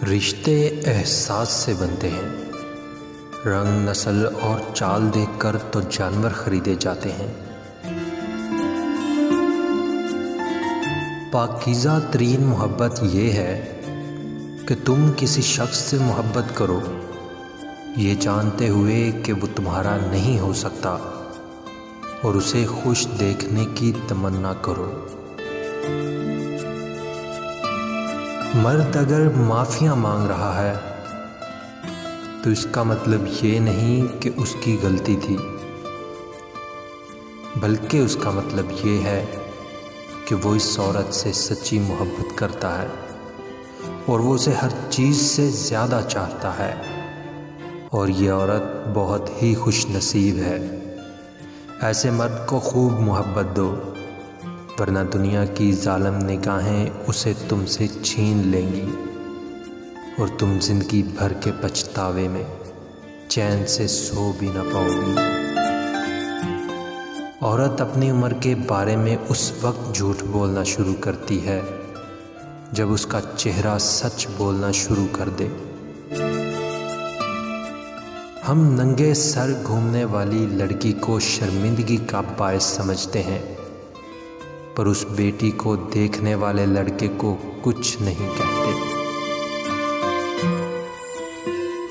रिश्ते एहसास से बनते हैं। रंग, नस्ल और चाल देखकर तो जानवर खरीदे जाते हैं। पाकीज़ा तरीन मोहब्बत ये है कि तुम किसी शख्स से मोहब्बत करो ये जानते हुए कि वो तुम्हारा नहीं हो सकता और उसे खुश देखने की तमन्ना करो। मर्द अगर माफ़िया मांग रहा है तो इसका मतलब ये नहीं कि उसकी गलती थी, बल्कि उसका मतलब ये है कि वो इस औरत से सच्ची मोहब्बत करता है और वो उसे हर चीज़ से ज़्यादा चाहता है। और ये औरत बहुत ही खुश नसीब है। ऐसे मर्द को खूब मोहब्बत दो, वरना दुनिया की जालिम निगाहें उसे तुमसे छीन लेंगी और तुम जिंदगी भर के पछतावे में चैन से सो भी ना पाओगी। औरत अपनी उम्र के बारे में उस वक्त झूठ बोलना शुरू करती है जब उसका चेहरा सच बोलना शुरू कर दे। हम नंगे सर घूमने वाली लड़की को शर्मिंदगी का बायस समझते हैं, पर उस बेटी को देखने वाले लड़के को कुछ नहीं कहते।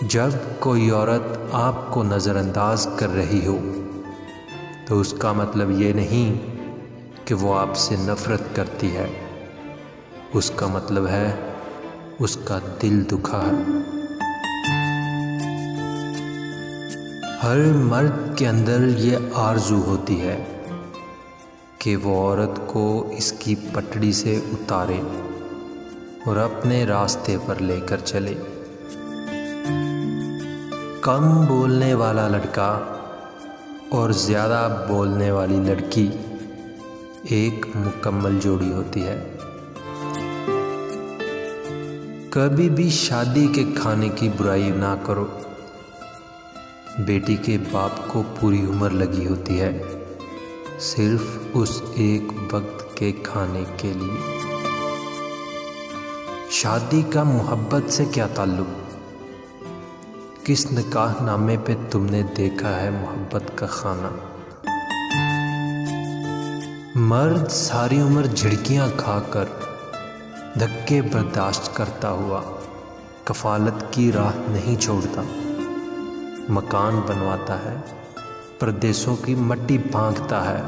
जब कोई औरत आपको नज़रअंदाज कर रही हो तो उसका मतलब ये नहीं कि वो आपसे नफ़रत करती है, उसका मतलब है उसका दिल दुखा है। हर मर्द के अंदर ये आरज़ू होती है कि वो औरत को इसकी पटड़ी से उतारे और अपने रास्ते पर लेकर चले। कम बोलने वाला लड़का और ज़्यादा बोलने वाली लड़की एक मुकम्मल जोड़ी होती है। कभी भी शादी के खाने की बुराई ना करो। बेटी के बाप को पूरी उम्र लगी होती है सिर्फ उस एक वक्त के खाने के लिए। शादी का मोहब्बत से क्या ताल्लुक? किस निकाह नामे पे तुमने देखा है मोहब्बत का खाना? मर्द सारी उम्र झिड़कियां खाकर धक्के बर्दाश्त करता हुआ कफालत की राह नहीं छोड़ता। मकान बनवाता है, परदेसों की मट्टी भांगता है।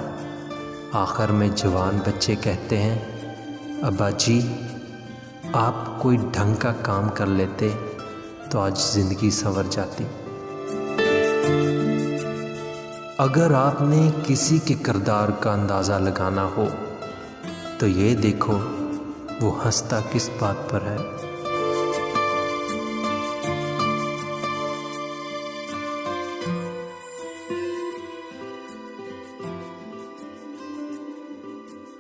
आखिर में जवान बच्चे कहते हैं, अब्बा जी आप कोई ढंग का काम कर लेते तो आज ज़िंदगी संवर जाती। अगर आपने किसी के किरदार का अंदाज़ा लगाना हो तो ये देखो वो हंसता किस बात पर है।